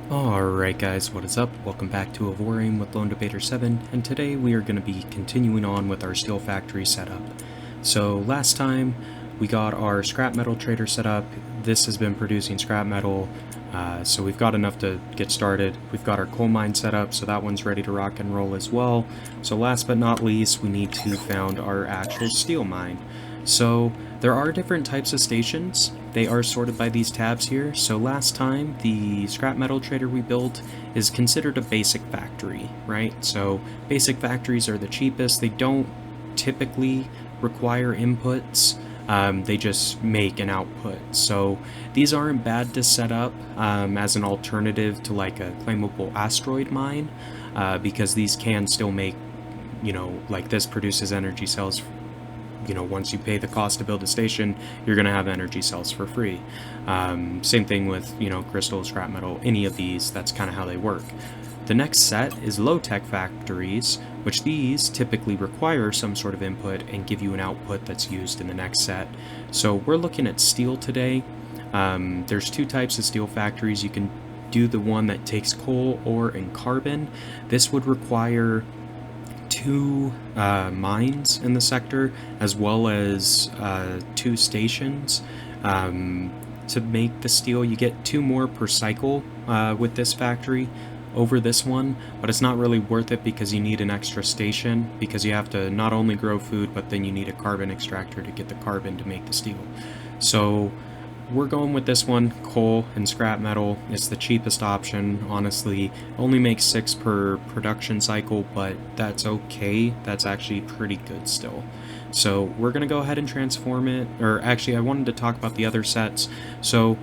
Alright guys, what is up? Welcome back to Avorion with LD7, and today we are going to be continuing on with our steel factory setup. So last time we got our scrap metal trader set up. This has been producing scrap metal, so we've got enough to get started. We've got our coal mine set up, so that one's ready to rock and roll as well. So last but not least, we need to found our actual steel mine. So there are different types of stations. They are sorted by these tabs here. So last time, the scrap metal trader we built is considered a basic factory, right? So basic factories are the cheapest. They don't typically require inputs. They just make an output. So these aren't bad to set up as an alternative to like a claimable asteroid mine, because these can still make, like this produces energy cells. Once you pay the cost to build a station, you're going to have energy cells for free. Same thing with, crystal, scrap metal, any of these, that's kind of how they work. The next set is low-tech factories, which these typically require some sort of input and give you an output that's used in the next set. So we're looking at steel today. There's two types of steel factories. You can do the one that takes coal, ore, and carbon. This would require two mines in the sector, as well as two stations to make the steel. You get two more per cycle with this factory over this one, but it's not really worth it because you need an extra station, because you have to not only grow food, but then you need a carbon extractor to get the carbon to make the steel. So we're going with this one. Coal and scrap metal is the cheapest option. Honestly, only makes 6 per production cycle, but that's okay. That's actually pretty good still. So we're gonna go ahead and transform it. Or actually, I wanted to talk about the other sets. So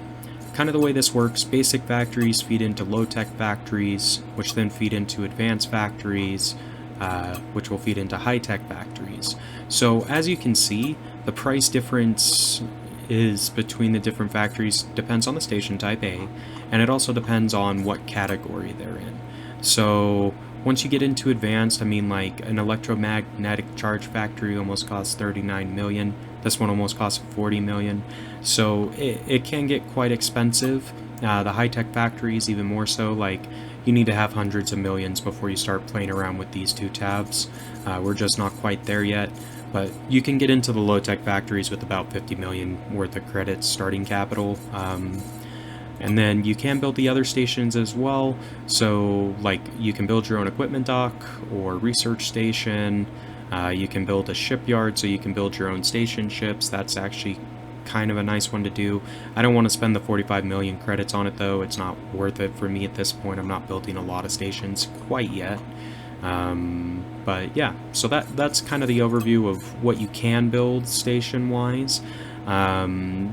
kind of the way this works, basic factories feed into low-tech factories, which then feed into advanced factories, which will feed into high-tech factories. So as you can see, the price difference is between the different factories depends on the station type A, and it also depends on what category they're in. So once you get into advanced, I mean, like an electromagnetic charge factory almost costs 39 million. This one almost costs 40 million. So it can get quite expensive. The high-tech factories even more so. Like, you need to have hundreds of millions before you start playing around with these two tabs. We're just not quite there yet. But you can get into the low-tech factories with about 50 million worth of credits starting capital. And then you can build the other stations as well. So, like, you can build your own equipment dock or research station. You can build a shipyard, so you can build your own station ships. That's actually kind of a nice one to do. I don't want to spend the 45 million credits on it, though. It's not worth it for me at this point. I'm not building a lot of stations quite yet. But yeah, so that's kind of the overview of what you can build station-wise.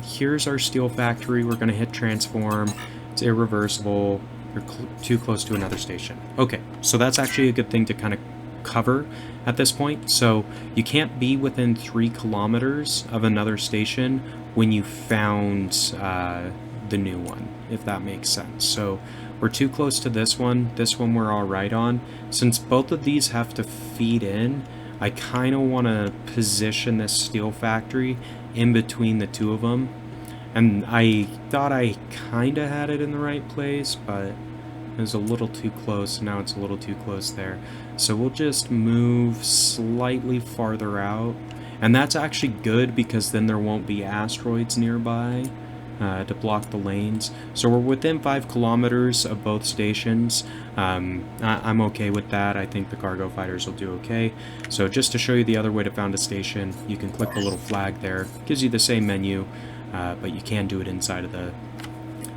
Here's our steel factory. We're going to hit transform. It's irreversible. You're too close to another station. Okay, so that's actually a good thing to kind of cover at this point. So you can't be within 3 kilometers of another station when you found the new one, if that makes sense. So we're too close to this one. This one we're all right on. Since both of these have to feed in, I kind of want to position this steel factory in between the two of them. And I thought I kind of had it in the right place, but it was a little too close. Now it's a little too close there. So we'll just move slightly farther out. And that's actually good, because then there won't be asteroids nearby to block the lanes. So we're within 5 kilometers of both stations. I'm okay with that. I think the cargo fighters will do okay. So just to show you the other way to found a station, you can click the little flag there. It gives you the same menu, but you can do it inside of the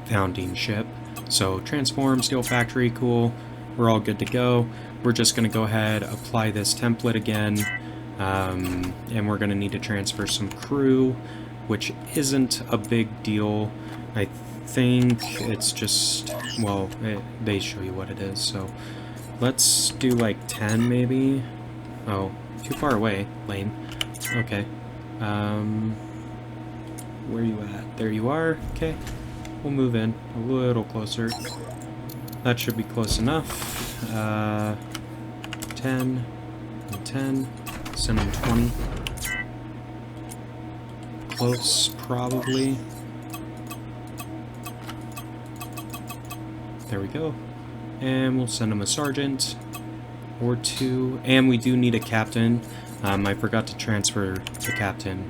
founding ship. So transform, steel factory, cool. We're all good to go. We're just going to go ahead, apply this template again, and we're going to need to transfer some crew, which isn't a big deal. I think it's just, well, they show you what it is. So let's do like 10 maybe. Oh, too far away. Lame. Okay. Where are you at? There you are. Okay. We'll move in a little closer. That should be close enough. 10 and 10. Send them 20. Close, probably. There we go. And we'll send him a sergeant or two. And we do need a captain. I forgot to transfer the captain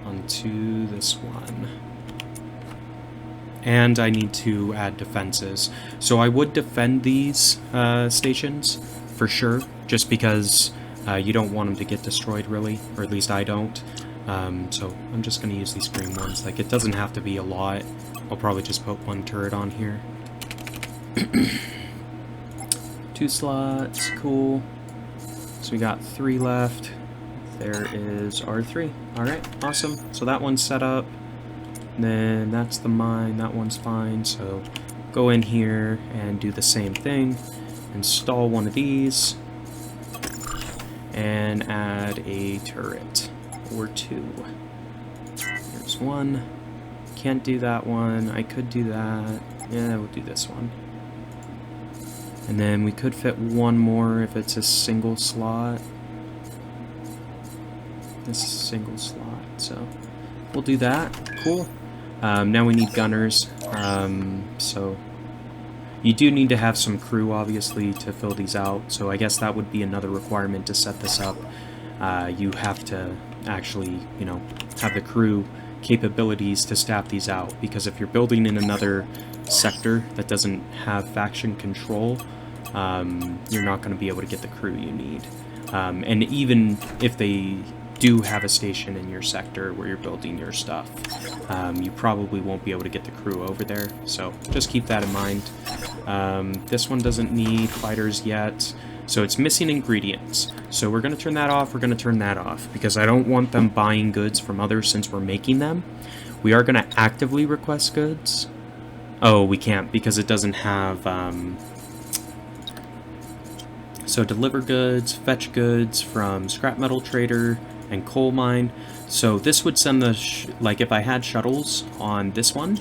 onto this one. And I need to add defenses. So I would defend these stations for sure, just because you don't want them to get destroyed, really, or at least I don't. So I'm just going to use these green ones. Like, it doesn't have to be a lot. I'll probably just put one turret on here. 2 slots, cool. So we got 3 left. There is our 3. Alright, awesome. So that one's set up. Then that's the mine, that one's fine. So go in here and do the same thing. Install one of these. And add a turret. Or 2. There's one. Can't do that one. I could do that. Yeah, we'll do this one. And then we could fit one more if it's a single slot. This is a single slot, so we'll do that. Cool. Now we need gunners. So you do need to have some crew, obviously, to fill these out. So I guess that would be another requirement to set this up. You have to actually, you know, have the crew capabilities to staff these out, because if you're building in another sector that doesn't have faction control, you're not going to be able to get the crew you need. And even if they do have a station in your sector where you're building your stuff, you probably won't be able to get the crew over there, so just keep that in mind. This one doesn't need fighters yet, so it's missing ingredients. So we're going to turn that off, we're going to turn that off, because I don't want them buying goods from others since we're making them. We are going to actively request goods. Oh, we can't, because it doesn't have... So deliver goods, fetch goods from scrap metal trader and coal mine. So this would send the, like if I had shuttles on this one,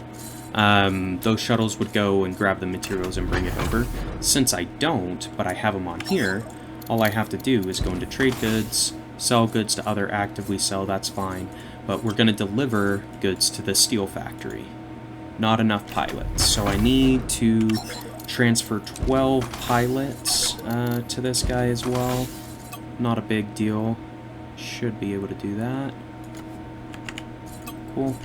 those shuttles would go and grab the materials and bring it over. Since I don't, but I have them on here, all I have to do is go into trade goods, sell goods to other actively sell, that's fine. But we're going to deliver goods to the steel factory. Not enough pilots, so I need to transfer 12 pilots to this guy as well. Not a big deal. Should be able to do that. Cool.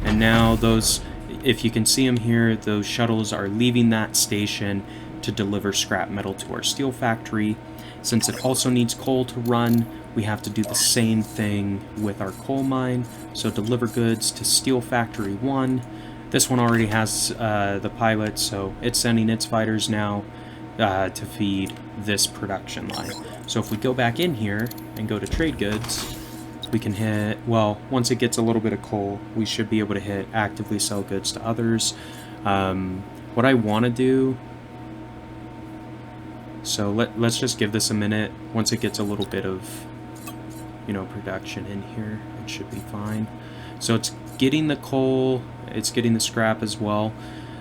And now those, if you can see them here, those shuttles are leaving that station to deliver scrap metal to our steel factory. Since it also needs coal to run, we have to do the same thing with our coal mine. So deliver goods to steel factory 1. This one already has the pilots, so it's sending its fighters now to feed this production line. So if we go back in here and go to trade goods, we can hit, well, once it gets a little bit of coal, we should be able to hit actively sell goods to others. What I want to do, so let's just give this a minute. Once it gets a little bit of, you know, production in here, it should be fine. So it's getting the coal, it's getting the scrap as well.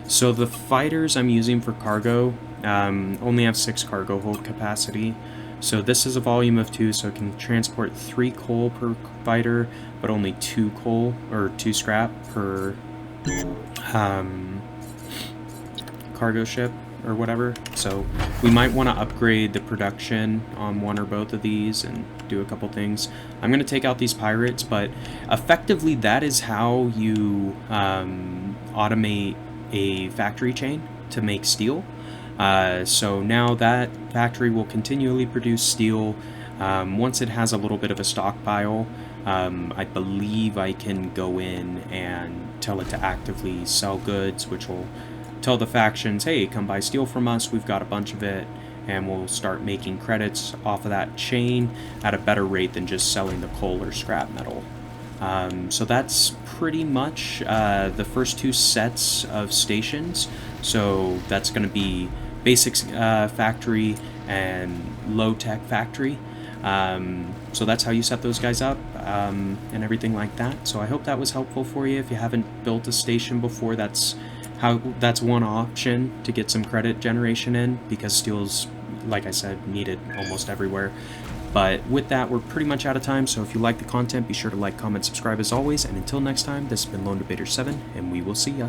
So the fighters I'm using for cargo only have 6 cargo hold capacity. So this is a volume of 2, so it can transport 3 coal per fighter, but only 2 coal, or 2 scrap per cargo ship, or whatever. So we might want to upgrade the production on one or both of these and do a couple things. I'm going to take out these pirates, but effectively that is how you automate a factory chain to make steel. So now that factory will continually produce steel. Once it has a little bit of a stockpile, I believe I can go in and tell it to actively sell goods, which will tell the factions, hey, come buy steel from us, we've got a bunch of it, and we'll start making credits off of that chain at a better rate than just selling the coal or scrap metal. So that's pretty much the first 2 sets of stations. So that's going to be basic factory and low-tech factory. So that's how you set those guys up and everything like that. So I hope that was helpful for you. If you haven't built a station before, that's one option to get some credit generation in, because steel's, like I said, needed almost everywhere. But with that, we're pretty much out of time, so if you like the content, be sure to like, comment, subscribe as always, and until next time, this has been LD7, and we will see ya.